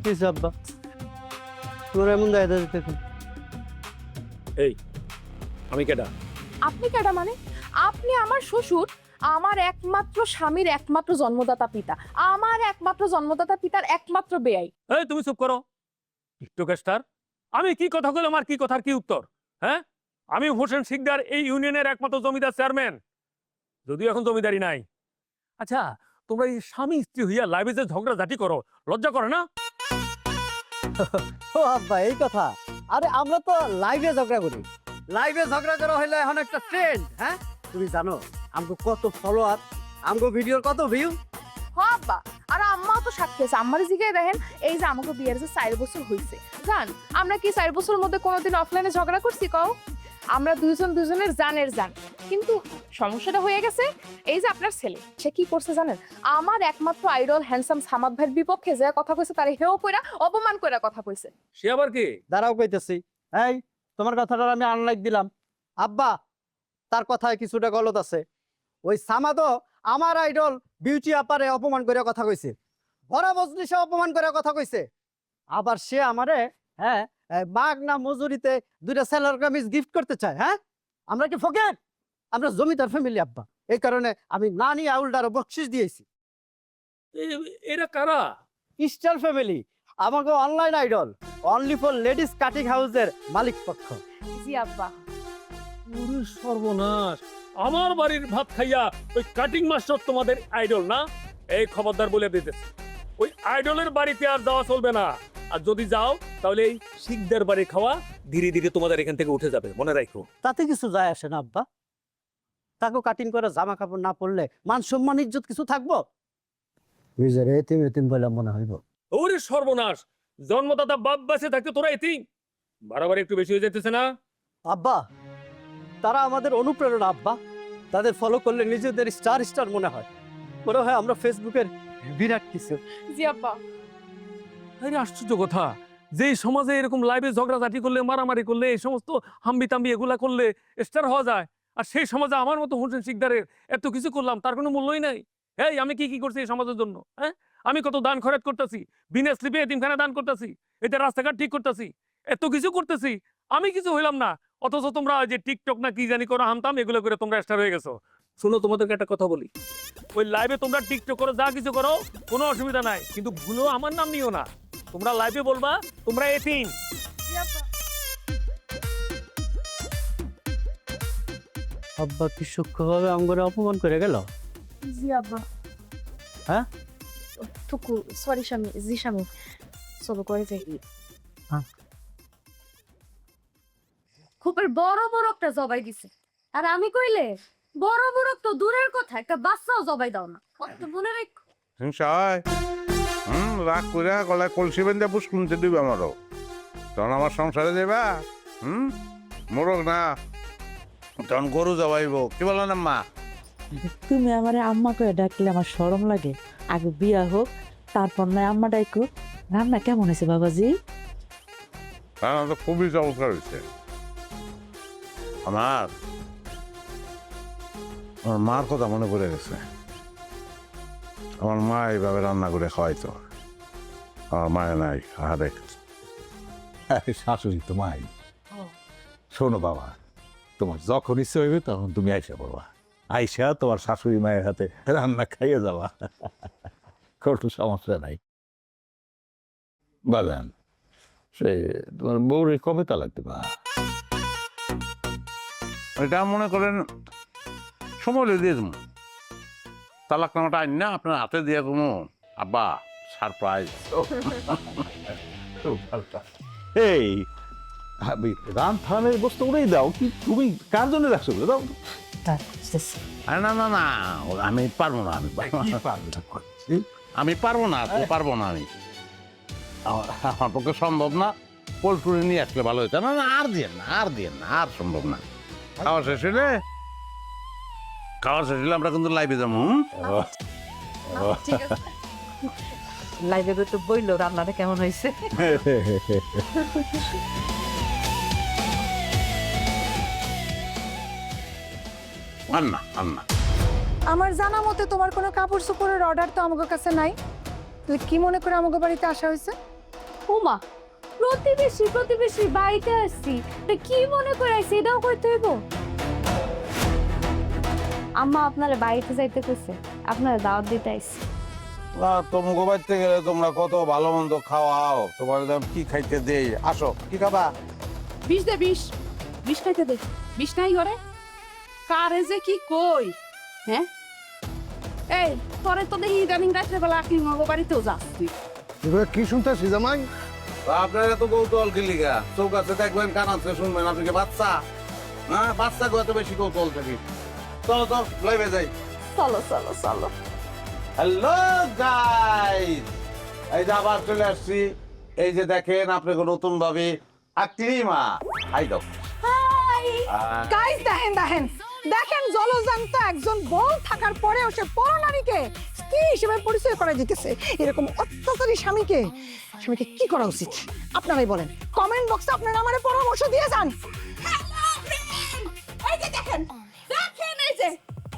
কি আব্বা তোর এমন দায়িত্ব দিতে এই আমি কেডা? আপনি কেডা মানে? আপনি আমার শ্বশুর, আমার একমাত্র স্বামীর একমাত্র জন্মদাতা পিতা, আমার একমাত্র জন্মদাতা পিতার একমাত্র বেয়াই। এই তুমি চুপ করো টিকটক স্টার। আমি কি কথা বললাম, আমার কি কথার কি উত্তর? হ্যাঁ, আমি হোসেন শিকদার, এই ইউনিয়নের একমাত্র জমিদার চেয়ারম্যান, যদিও এখন জমিদারি নাই। আচ্ছা, তোমরা এই স্বামী স্ত্রী হইয়া লাইভে যে ঝগড়া ঝাঁটি করো, লজ্জা করে না? ও আব্বা এই কথা? আরে আমরা তো লাইভে ঝগড়া করি। লাইভে ঝগড়া করা হইলে এখন একটা ট্রেন্ড। হ্যাঁ, তুমি জানো আমগো কত ফলোয়ার, আমগো ভিডিওর কত ভিউ? আব্বা আর আম্মাও তো সাক্ষী আছে। আম্মার জিগায় দেখেন, এই যে আমাকে বিয়ের যে 4 বছর হয়েছে, জান আমরা কি 4 বছরের মধ্যে কোনোদিন অফলাইনে ঝগড়া করছি কও? আমরা দুজন দুজনের জানের জান। কিন্তু সমস্যাটা হয়ে গেছে, এই যে আপনার ছেলে, সে কি করছে জানেন? আমার একমাত্র আইডল হ্যান্ডসাম সামাদ ভাইয়ের বিপক্ষে যে কথা কইছে, তারে হেও কইরা অপমান কইরা কথা কইছে। সে আবার কি? দাঁড়াও কইতেছি। এই তোমার কথাটা আমি আনলাইক দিলাম। আব্বা তার কথায় কিছুটা গলত আছে। ওই সামাদও আমার আইডল বিউটি আপারে অপমান করে কথা কইছে, বড় মজলিসে অপমান করে কথা কইছে। আবার সে আমারে হ্যাঁ মাগ না মজুরিতে 2টা সেলার কামিজ গিফট করতে চায়। হ্যাঁ, আমরা কি ফকির? আমরা জমিদার ফ্যামিলি আব্বা, এই কারণে আমি নানি আউলদারও বকশিস দিয়েছি। এরা কারা? স্টার ফ্যামিলি আমাকে online idol, only for ladies cutting হাউসের মালিক পক্ষ। জি আব্বা। ওরে সর্বনাশ, আমার বাড়ির ভাত খাইয়া ওই কাটিং মাস্টার তোমাদের আইডল না? এই খবরদার বলে দিতেছে, ওই আইডলের বাড়িতে আর যাওয়া চলবে না। আর যদি যাও তাহলে এই শিখদের বাড়ি খাওয়া ধীরে ধীরে তোমাদের এখান থেকে উঠে যাবে, মনে রাখো। তাতে কিছু যায় আসে না আব্বা। তাকে কাটিং করে জামা কাপড় না পরলে মান সম্মান ইজ্জত কিছু থাকবো? বুঝে রে, এতিম এতিম বলে মনে হইব। ওরে সর্বনাশ, জন্মদাতা বাপ বাসে থাকতে তোরা এতিম? বাড়াবাড়ি একটু বেশি হয়ে যাইতেছে না? আব্বা তারা আমাদের অনুপ্রেরণা আব্বা। তাদের ফলো করলে নিজেদের স্টার স্টার মনে হয়। মনে হয় আমরা ফেসবুকের বিরাট কিছু। জি আব্বা। আরে আশ্চর্য কথা, যে সমাজে এরকম লাইভে ঝগড়াঝাটি করলে, মারামারি করলে, এই সমস্ত হাম্বি তাম্বি এগুলা করলে স্টার হওয়া যায়, আর সেই সমাজে আমার মতো হোসেন শিকদারের এত কিছু করলাম, তার কোনো মূল্যই নাই। এই আমি কি কি করছি এই সমাজের জন্য? হ্যাঁ, আমি কত দান খরচ করতেছি, বিনা স্লিপে এতিমখানা দান করতেছি, এটা রাস্তাঘাট ঠিক করতেছি, এত কিছু করতেছি, আমি কিছু হইলাম না। অথচ তোমরা যে টিকটক না কি জানি করো হামতাম, এগুলো করে তোমরা স্টার হয়ে গেছো। শুনো, তোমাদেরকে একটা কথা বলি, ওই লাইভে তোমরা টিকটক করো, যা কিছু করো, কোনো অসুবিধা নাই, কিন্তু ভুলেও আমার নাম নিও না। তোমরা লাইভে বলবা তোমরা এতিম। জি আব্বা। আব্বা কি সূক্ষ্মভাবে আমগরে অপমান করে গেল। জি আব্বা। হ্যাঁ? টুকু সরি স্বামী, জি স্বামী, চলো করে যাই। হ্যাঁ। খুবের বড় বড় একটা জবাই দিছে, আর আমি কইলে বড় বড় তো দূরের কথা, একটা বাচ্চাও জবাই দাও না। কত মনে রেখো। হিংসায় রাগ কইরা গলায় কলসি বেঁধে বুস শুনতে দিবে আমারও, তখন আমার সংসারে দেবা। মোরগ না, তখন গরু জবাইব। কি বলেন আম্মা? তুমি আমারে আম্মা করে ডাকলে আমার শরম লাগে। আগে বিয়া হোক, তারপর নয় আম্মা ডাইকো। রান্না কেমন হয়েছে বাবাজি? রান্না তো খুবই চমৎকার হয়েছে। আমার আমার মার কথা মনে পড়ে গেছে। আমার মা এইভাবে রান্না করে খাওয়াইতো। আমার মায়ের নাই, আহারে। শাশুড়ি তো মাই। শোনো বাবা, তোমার যখন ইচ্ছে হইবে তখন তুমি আইসা পড়বা, আইসা তোমার শাশুড়ি মায়ের হাতে রান্না খাইয়ে যাবা, কোনো সমস্যা নাই। বাজান, সে তোমার বউরে কবে তালাক দিবা? এটা মনে করেন সময় দিয়ে দেবো। তালাক নামাটা আইন না আপনার হাতে দিয়ে কোনো আব্বা সারপ্রাইজ। এই আমি রান থানের বস্তুগুলোই দাও, কি তুমি কার জন্য রাখছো দাও? আরে না না না, আমি পারবো না, আমি পারবো না, পারবো না, আমি আমার পক্ষে সম্ভব না। পোলট্রি নিয়ে আসলে ভালো হইতো। না না, আর দিয়েন না, আর দিয়েন না, আর সম্ভব না। খাওয়া শেষ হলে আমরা কিন্তু লাইভে যাবো। ঠিক আছে। লাইভে তো বইলো রান্নাটা কেমন হয়েছে। আর না, আর না। আমার জানা মতে তোমার কোনো কাপড় চোপড়ের অর্ডার তো আমাদের কাছে নাই। তুই কি মনে করে আমাদের বাড়িতে আসা হয়েছে? ওমা, প্রতিবেশী প্রতিবেশী বাড়িতে আসছি, এটা কি মনে করে আসছি এটাও কইতে হইব? আম্মা আপনারা বাড়িতে যাইতে কইছে, আপনারা দাওয়াত দিতে আইছি। না তোমাকে বাড়িতে গেলে তোমরা কত ভালো মন্দ খাওয়াও, তোমার দাম কি খাইতে দেই, আসো কি খাবা? বিষ দে বিষ, বিষ খাইতে দে। বিষ নাই ঘরে? কারে যে কি কই, হ্যাঁ? এই পরে তো দেখি ইদানিং রাত্রে বেলা কি মগো বাড়িতেও যাস তুই। এগুলো কি শুনতেছি জামাই? আপনার এত কৌতূহল কি লিগা? চৌকাছে দেখবেন, কান আছে শুনবেন, আপনি কি বাচ্চা? হ্যাঁ, বাচ্চা এত বেশি কৌতূহল থাকি। চলো তো লাইভে যাই। চলো চলো চলো। হ্যালো গাইস, এই যে আবার চলে আসছি। এই যে দেখেন আপনাকে নতুন ভাবে আকলিমা। হাই দাও। গাইস দেখেন দেখেন দেখেন, জলজান্ত একজন বউ থাকার পরেও সে পরনারীকে স্ত্রী হিসেবে পরিচয় করে দিতেছে। এরকম অত্যাচারী স্বামীকে কি করা উচিত আপনারাই বলেন। কমেন্ট বক্সে আপনারা আমারে পরামর্শ দিয়ে যান। এই যে দেখেন, দেখেন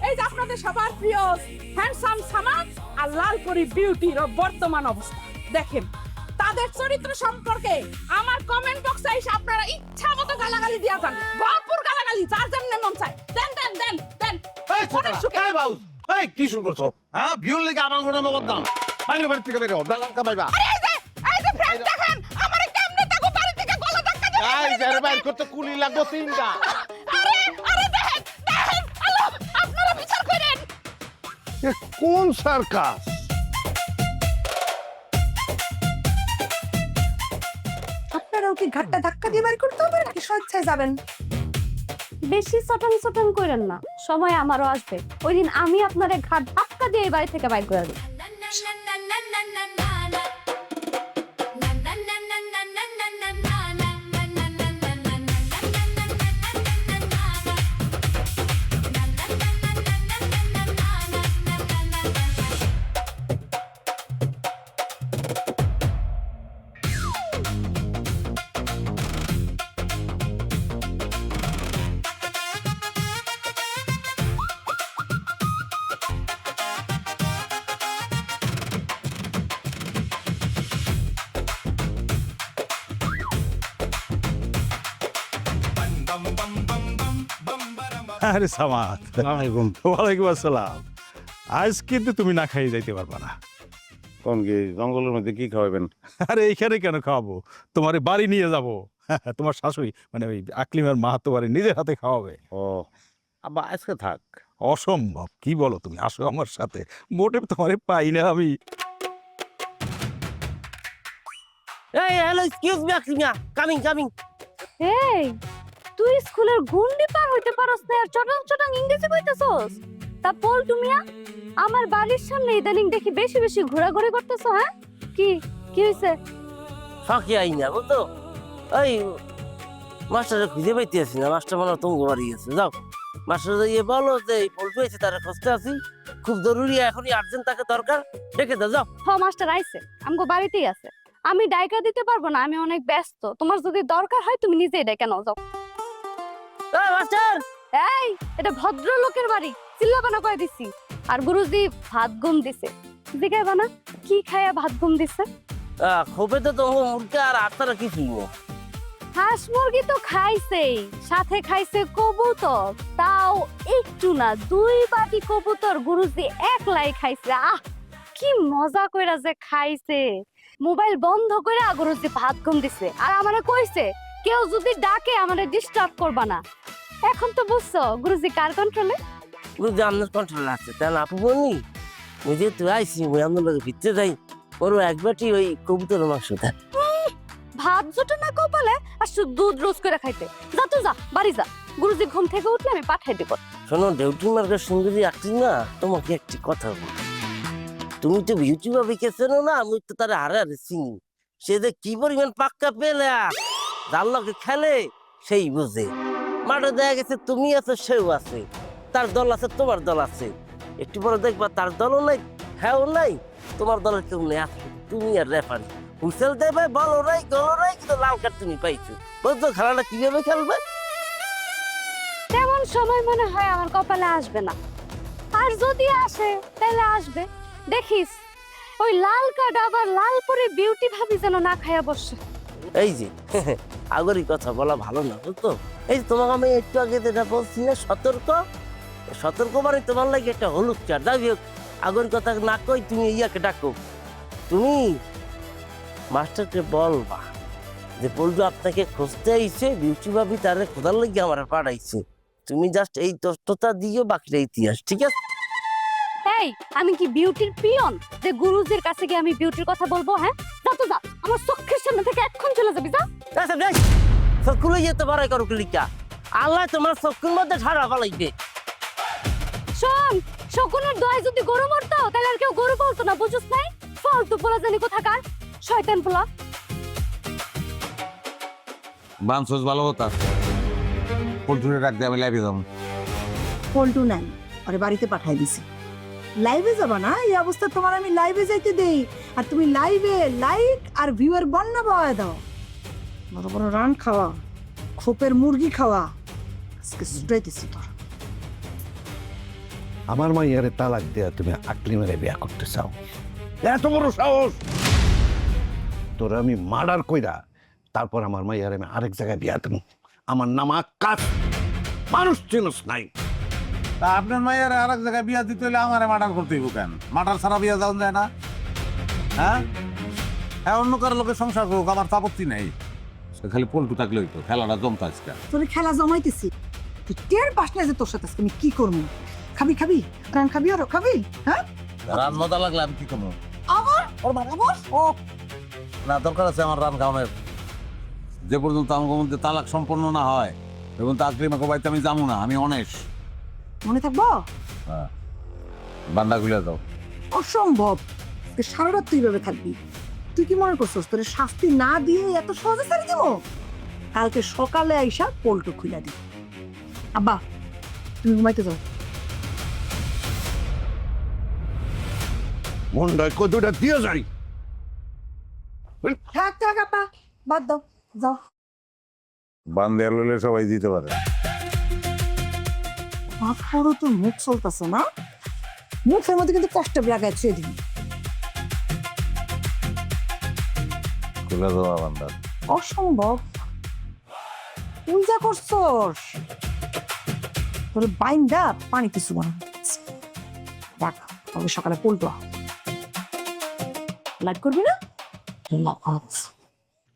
এই যে আপনাদের সবার প্রিয় হ্যান্ডসাম সামান আর লালপরি বিউটির বর্তমান অবস্থা দেখেন। তাদের চরিত্র সম্পর্কে আমার কমেন্ট বক্সে এসে আপনারা ইচ্ছা মতো গালাগালি দিয়া যান, ভরপুর গালাগালি, যার যেমন মন চায় দেন দেন দেন দেন। অনেক সুখে। এই বাবু, এই কি শুরু করছো? হ্যাঁ, ভিউর লিগে আমার কোনো নগদ দাম। বাইরে বাড়ি থেকে বেরো, দালাল কামাইবা। এই যে ফ্রেন্ড দেখেন, আমারে কেমনে তাকো বাড়ি থেকে গলা ধাক্কা দিয়ে। গাইস, এর বাইরে করতে কুলি লাগবে 3টা। আরে আরে দেখেন দেখেন, আল্লাহ আপনারা বিচার করেন। এ কোন সার্কাস? আপনারাও কি ঘাটটা ধাক্কা দিয়ে বের করতে হবে নাকি স্বেচ্ছায় যাবেন? বেশি চটন চটন করেন না, সময় আমারও আসবে। ওই দিন আমি আপনারে ঘাট ধাক্কা দিয়ে এই বাড়ি থেকে বাইর করে দিই। আরে সামাদ, ওয়ালাইকুম আসসালাম। আজ কিন্তু তুমি না খাইয়ে যাইতে পারবা না। কোন কি জঙ্গলের মধ্যে কি খাওয়াবেন? আরে এইখানে কেন খাওয়াবো, তোমার বাড়ি নিয়ে যাবো। তোমার শাশুড়ি মানে ওই আকলিমার মা তো বাড়ি নিজের হাতে খাওয়াবে। ও আব্বা, আজকে থাক। অসম্ভব, কি বলো তুমি, আসো আমার সাথে। মোটে তোমারে পাই না আমি। এই hello, excuse me Aklima, coming coming. এই তুই স্কুলের গুন্ডি পার হইতে পারস না আর চটং চটং ইংরেজি কইতেছস? তা বল তুমিয়া, আমার বাড়ির সামনে ইদানিং দেখি বেশি বেশি ঘোরাঘুরি করতেছো। হ্যাঁ, কি কি হইছে? ফাঁকি আই না বুঝতো, ওই মাস্টারে খুঁজে পাইতে আসি না, মাস্টার মনে হয় তুমি বাড়ি গেছে। যাও মাস্টার গিয়ে বলো যে এই পল্টু আছে, তারা খুঁজতে আছি, খুব জরুরি, এখনই আর্জেন্ট তাকে দরকার, ডেকে দাও। যাও। হ, মাস্টার আইছে, আমগো বাড়িতেই আছে। আমি ডাইকা দিতে পারবো না, আমি অনেক ব্যস্ত। তোমার যদি দরকার হয় তুমি নিজেই ডাইকা নাও, যাও। মাস্টার, এই এটা ভদ্রলোকের বাড়ি, চিল্লাবানা করে দিছি। আর গুরুজি ভাত ঘুম দিছে, জিগাইবা না কি খায়া ভাত ঘুম দিছে? খোপে তো তোমার মুরগি আর আটটারা কিছু নেই। হাঁস মুরগি তো খাইছেই, সাথে খাইছে কবুতর, তাও একটু না, 2 বাটি কবুতর গুরুজি একলাই খাইছে। আহ কি মজা কইরা যে খাইছে। মোবাইল বন্ধ করে গুরুজি ভাত ঘুম দিছে আর আমারে কইছে কেউ যদি ডাকে আমারে ডিস্টার্ব করবা না। এখন তো বুঝছো গুরুজি কার কন্ট্রোলে? গুরুজি আপনার কন্ট্রোল আছে, তাহলে আপু বলনি ওই যে তুই আইসি, ওই আপনার লোক ভিতরে যাই, ওরও এক বাটি ওই কবুতর মাংস দেন। ভাত জোটে না কপালে আর শুধু দুধ রোজ করে খাইতে। যা তো যা, বাড়ি যা। গুরুজি ঘুম থেকে উঠলে আমি পাঠাই দিব। শোনো ডিউটি মার্কের সুন্দরী আকলি না, তোমাকে একটি কথা বল। তুমি তো বিউটি ভাবে চেনো না, আমি তো তারা হারে হারে চিনি। সে যে কি পরিমাণ পাক্কা পেলে যার লগে খেলে সেই বুঝে। মাঠে দেখা গেছে তুমি আছো, সেও আছে, তার দল আছে, তোমার দল আছে। একটু পরে দেখবা তার দলও নাই, হ্যাঁ নাই, তোমার দলের কেউ নেই, আছে তুমি আর রেফারি। হুইসেল দেবে, বলো নাই, গলো নাই, কিন্তু লাল কার্ড তুমি পাইছো। বুঝছো খেলাটা কিভাবে খেলবে? তেমন সময় মনে হয় আমার কপালে আসবে না, আর যদি আসে তাহলে আসবে। দেখিস ওই লাল কার্ড আবার লাল পরে বিউটি ভাবি যেন না খায়া বসে। এই যে আগেরই কথা বলা ভালো না বুঝতো। এই যে তোমাকে আমি একটু আগে যেটা বলছি না, সতর্ক সতর্ক মানে তোমার লাগে একটা হলুদ চার। যাই হোক, আগের কথা না কই তুমি ইয়াকে ডাকো, তুমি মাস্টারকে বলবা যে বলবো আপনাকে খুঁজতে আইছে, বিউটি ভাবি তারে খোঁজার লাগে আমার পাঠাইছে। তুমি জাস্ট এই তথ্যটা দিও, বাকিটা ইতিহাস, ঠিক আছে? এই আমি কি বিউটির পিয়ন যে গুরুজির কাছে গিয়ে আমি বিউটির কথা বলবো? হ্যাঁ, যা তো যা, আমার চোখের সামনে থেকে এখন চলে যাবি, যা। চক্ষুলে যেতে পারে করো লিখা, আল্লাহ তোমার চক্ষুর মধ্যে ঠাড়া পালাইবে। শোন, শকুনের দোয়ায় যদি গরু মরতো তাহলে আর কেউ গরু বলতো না, বুঝছ নাই? ফালতু পোলা জানি কোথাকার, শয়তান পোলা। বানসোস ভালো কথা, পল্টুরে ডাক দিয়ে আমি লাইভে যাবো। পল্টু নাই, আরে বাড়িতে পাঠাই দিছি। লাইভে যাবা না? এই অবস্থা তোমার আমি লাইভে যাইতে দেই, আর তুমি লাইভে লাইক আর ভিউয়ার বন্যা পাওয়া দাও। বড় বড় রান খাওয়া, খোপের মুরগি খাওয়া, আজকে ছুটাইতেছি তোর। আমার মাইয়ারে তালাক দেয়া তুমি আকলি মেরে বিয়া করতে চাও? এত বড় সাহস! তোর আমি মার্ডার কইরা তারপর আমার মাইয়ারে আমি আরেক জায়গায় বিয়া দেবো। আমার নাম আকাশ, মানুষ চিনস নাই। তা আপনার মায়ের আর এক জায়গায় বিয়া দিতে হলে আমারে মার্ডার করতে হইব কেন? মার্ডার ছাড়া বিয়া যাওয়া যায় না? হ্যাঁ হ্যাঁ, অন্য কারো লোকের সংসার করুক, আমার আপত্তি নেই। খালি পল্টু থাকলে হইতো, খেলাটা জমতো আজকে। তোর খেলা জমাইতেছি, তুই টের পাস না যে তোর সাথে আজকে আমি কি করবো। খাবি খাবি রান খাবি, আরো খাবি? হ্যাঁ, রান মজা লাগলে আমি কি করবো? আবার ওর মানে আবার ও না, দরকার আছে আমার রান খাওয়ানোর। যে পর্যন্ত আমার মধ্যে তালাক সম্পন্ন না হয় এবং তাকরিমাকে বাড়িতে আমি যাবো না, আমি অনেশ। মনে থাকবো? হ্যাঁ, বান্দা খুলে দাও। অসম্ভব, তুই সারা রাত তুই ভাবে থাকবি। তুই কি মনে করছিস তোর শাস্তি না দিয়ে এত সহজে ছেড়ে দিব? কালকে সকালে আইসা পল্টু খুলে দিই। আব্বা তুমি ঘুমাইতে যাও। মনটায় কতটা দিয়ে যাই। থাক থাক আব্বা, বাদ দাও, যাও। বান্দে লইলে সবাই দিতে পারে। মাফ করো, তোর মুখ চলতেছে না, মুখের মধ্যে কিন্তু কষ্ট লাগায় ছুঁয়ে দিবি। খুলে দেওয়া বান্দা অসম্ভব, তুই যা করছস তোর বাইন্দা পানি কিছু বানা রাখ, তবে সকালে পল্টু লাইট করবি না?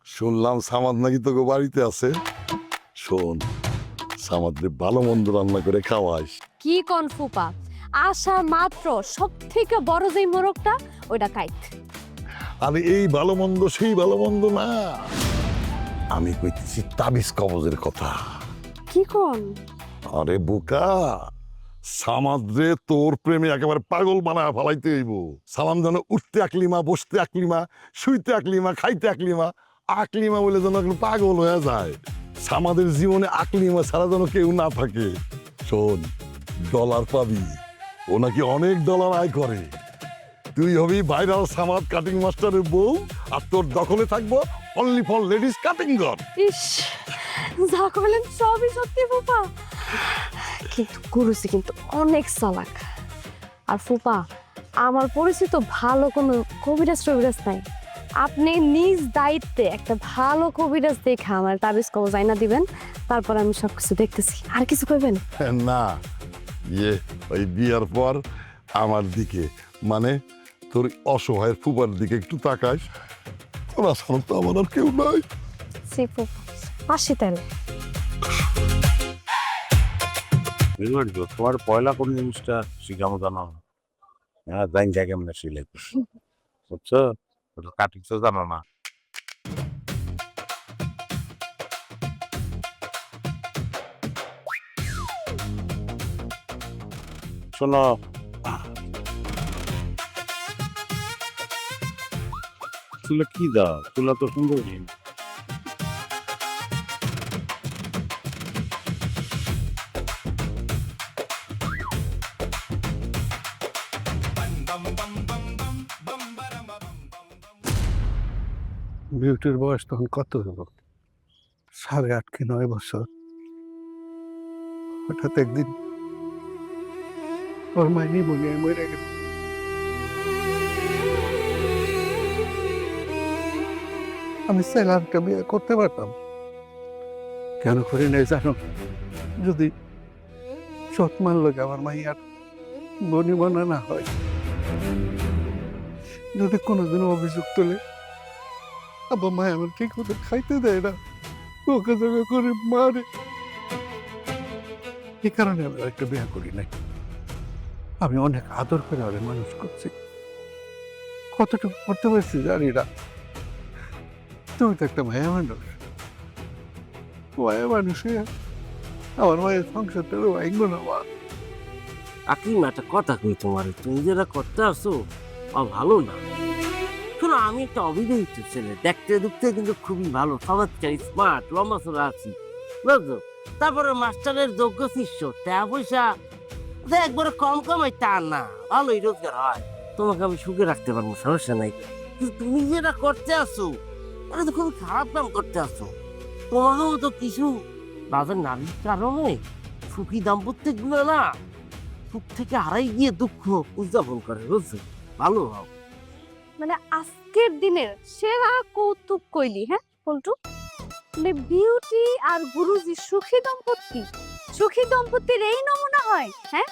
শুনলাম সামাদ নাকি তোকে বাড়িতে আছে। শোন, সামাদরে ভালো মন্দ রান্না করে খাওয়াইস। কি কোন ফুপা, আসা মাত্র সব থেকে বড় যেই মোরগটা ওইটা কাইত। আরে এই ভালো মন্দ সেই ভালো মন্দ না, আমি কইতেছি তাবিজ কবজের কথা। কি কোন? আরে বোকা, সামাদ্রে তোর প্রেমে একেবারে পাগল বানায় ফেলাইতে হইব। সালাম যেন উঠতে আকলিমা, বসতে আকলিমা, শুইতে আকলিমা, খাইতে আকলিমা, আকলিমা বলে যেন একটু পাগল হয়ে যায়। সামাদের জীবনে আকলিমা ছাড়া যেন কেউ না থাকে। শোন, ডলার পাবি, ও নাকি অনেক ডলার আয় করে। তুই হবি ভাইরাল সামাদ কাটিং মাস্টারের বউ, আর তোর দখলে থাকবো অনলি ফর লেডিস কাটিং ঘর। ইস, যা কইলেন সবই সত্যি ফুপা, কিন্তু গুরুজি কিন্তু অনেক চালাক। আর ফুপা, আমার পরিচিত ভালো কোনো কবিরাজ টবিরাজ নাই, আপনি নিজ দায়িত্বে একটা ভালো কবিরাজ দেখে আমার তাবিজ কবজ আইনা দিবেন, তারপর আমি সবকিছু দেখতেছি। আর কিছু কইবেন না, ইয়ে ওই বিয়ার পর আমার দিকে, মানে তোর অসহায়ের ফুপার দিকে একটু তাকাস। তোরা ছাড়া তো আমার আর কেউ নাই। সে ফুপা, আসি তাহলে। তোমার পয়লা কোন জিনিসটা শিখামো জানো? হ্যাঁ, জানি যা কেমন শিলাই বুঝছো, ওটা কাটিং তো জানো না। শোনো, চুলা কি দাও? চুলা তো সুন্দর। বিউটির বয়স তখন কত হলো? 8.5 কি 9 বছর। হঠাৎ একদিন ওর মাইনি মনে মরে গেল। আমি চাইলে আরেকটা বিয়ে করতে পারতাম। কেন করি নাই জানো? যদি সৎ মানলো আমার মাইয়ার বনিবনা না হয়, যদি কোনোদিনও অভিযোগ তোলে, আবার মায় আমার ঠিক মতো খাইতে দেয় না, ওকে জোগা করে মারে। এই কারণে আমি একটা বিয়ে করি নাই। আমি অনেক আদর করে ওরে মানুষ করছি, কতটুকু করতে পারছি জানি না। তুমি তো একটা মায়া মানুষ, মায়া মানুষ আমার মায়ের সংসারটারও ভাঙবো না। মা, আকলিমা, একটা কথা কই তোমার, তুমি যেটা করতে আসো ভালো না। শোনো, আমি একটা অবিবাহিত ছেলে, দেখতে দেখতে কিন্তু খুবই ভালো, চমৎকার, স্মার্ট, লম্বা চড়া আছি, বুঝছো? তারপরে মাস্টারের যোগ্য শিষ্য, টাকা পয়সা একবারে কম কামাই তা না, ভালোই রোজগার হয়। তোমাকে আমি সুখে রাখতে পারবো, সমস্যা নাই। কিন্তু তুমি যেটা করতে আসো এটা তো খুবই খারাপ কাম করতে আসো। তোমাকেও তো কিছু রাজার নারীর কারণে সুখী দাম্পত্য গুলো না সুখ থেকে হারাই গিয়ে দুঃখ উদযাপন করে, বুঝছো? ভালো হও। মানে আজকের দিনের সেরা কৌতুক কইলি, হ্যাঁ পল্টু? মানে বিউটি আর গুরুজি সুখী দম্পতি, সুখী দম্পতির এই নমুনা হয়? হ্যাঁ,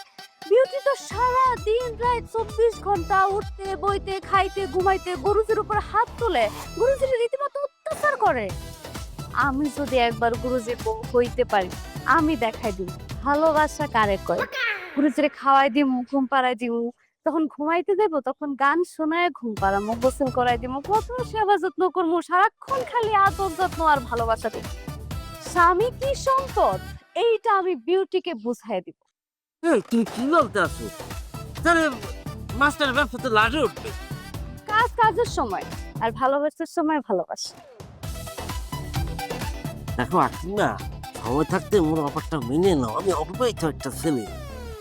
বিউটি তো সারা দিন রাত 24 ঘন্টা উঠতে বইতে খাইতে ঘুমাইতে গুরুজির উপর হাত তুলে গুরুজির রীতিমতো অত্যাচার করে। আমি যদি একবার গুরুজির বউ হইতে পারি, আমি দেখাই দিব ভালোবাসা কারে কয়। গুরুজিরে খাওয়াই দিব, ঘুম পাড়াই দিব, তখন ঘুমাইতে দেব, তখন গান শোনায় ঘুম পাড়ামো, গোসল করাই দিব, কত সেবা যত্ন করবো, সারাক্ষণ খালি আদর যত্ন আর ভালোবাসা দিব। স্বামী কি সম্পদ, এইটা আমি বিউটিকে বুঝাই দিব। এই তুমি কি বলতে আসো? তাহলে মাস্টার ব্যবসা তো লাজে উঠবে। কাজ কাজের সময়, আর ভালোবাসার সময় ভালোবাসা। দেখো আকলিমা, সময় থাকতে মোর অফারটা মেনে নাও। আমি অবিবাহিত একটা ছেলে,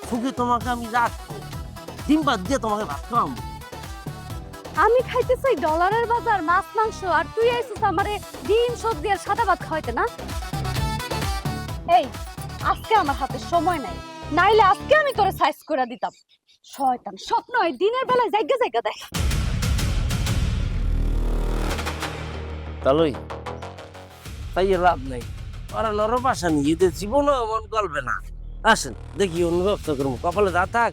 সুখে তোমাকে আমি রাখবো, ডিম বাদ দিয়ে তোমাকে ভাত খাওয়াবো। আমি খাইতে চাই ডলারের বাজার, মাছ মাংস, আর তুই আইছিস আমারে ডিম সবজি আর সাদা ভাত খাওয়াইতে না? এই, আজকে আমার হাতে সময় নাই, নাইলে আজকে আমি তোরে সাইজ করে দিতাম। শয়তান স্বপ্ন হয় দিনের বেলায় জায়গা জায়গা দেয়। তাহলে তাই লাভ নাই, ওরা নরবাসা নিয়ে এদের জীবনও মন গলবে না। আসেন দেখি অন্য ব্যবস্থা করবো, কপালে যা থাক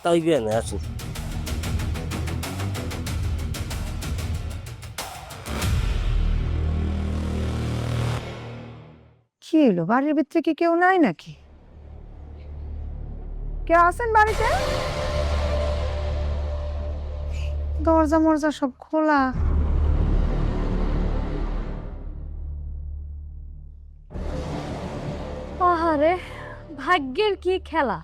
তাই বিয়ে নেই। আসেন। কি হলো, বাড়ির ভিতরে কি কেউ নাই নাকি? কেউ আছেন বাড়িতে? দরজা মরজা সব খোলা। আহারে, ভাগ্যের কি খেলা,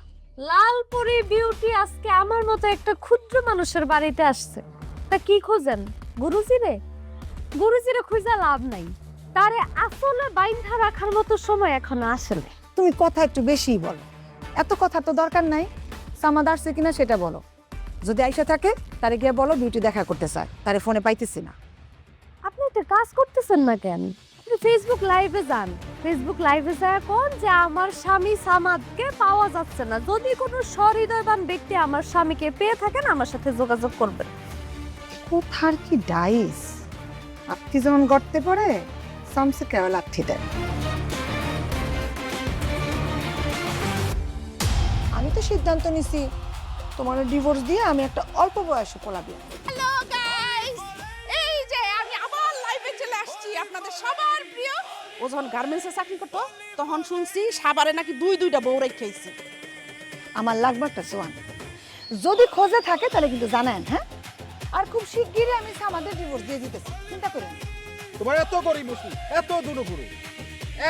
লালপুরি বিউটি আজকে আমার মতো একটা ক্ষুদ্র মানুষের বাড়িতে আসছে। তা কি খোঁজেন? গুরুজিরে? গুরুজিরে খুঁজে লাভ নাই, তারে আসলে বাইন্ধা রাখার মতো সময় এখনো আসেনি। তুমি কথা একটু বেশিই বলো, এত কথা তো দরকার নাই। সামাদ আসছে কিনা সেটা বলো। যদি আইসা থাকে তারে গিয়ে বলো বিউটি দেখা করতে চায়, তারে ফোনে পাইতেছি না। আপনি একটা কাজ করতেছেন না কেন? ফেসবুক লাইভে যান, ফেসবুক লাইভে যায় কোন যে আমার স্বামী সামাদকে পাওয়া যাচ্ছে না। যদি কোনো সহৃদয়বান ব্যক্তি আমার স্বামীকে পেয়ে থাকেন, আমার সাথে যোগাযোগ করবেন। কোথার কি ডাইস, আপনি যেমন গড়তে পড়ে সামসে কেউ লাঠি দেয়। আমি তো সিদ্ধান্ত নিছি তোমার ডিভোর্স দিয়ে আমি একটা অল্প বয়সে পোলা বিয়ে করব। হ্যালো গাইস, এই যে আমি আবার লাইভে চলে আসছি আপনাদের সবার প্রিয়। ও যখন গার্মেন্টসে চাকরি করতো তখন শুনছি সাবারে নাকি দুইটা বউ রেখেছে। আমার লাগবে একটা সোয়ান, যদি খোঁজে থাকে তাহলে কিন্তু জানেন। হ্যাঁ, আর খুব শিগগিরই আমি আমাদের ডিভোর্স দিয়ে দিতেছি, চিন্তা করেন। তোমার এত করি মুসি, এত দুরুপুরু,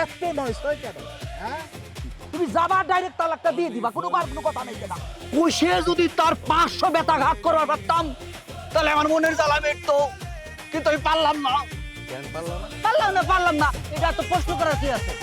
এত নয় কেন? হ্যাঁ, তুমি যাবার ডাইরেক্ট তালাকটা দিয়ে দিবা, কোনো কথা নেই কেনা। সে যদি তার 500 বেতা ঘাত করার পারতাম তাহলে আমার মনের জ্বালা মিটতো, কিন্তু আমি পারলাম না। কেন পারলাম না? পারলাম না, এটা তো প্রশ্ন করার কি আছে?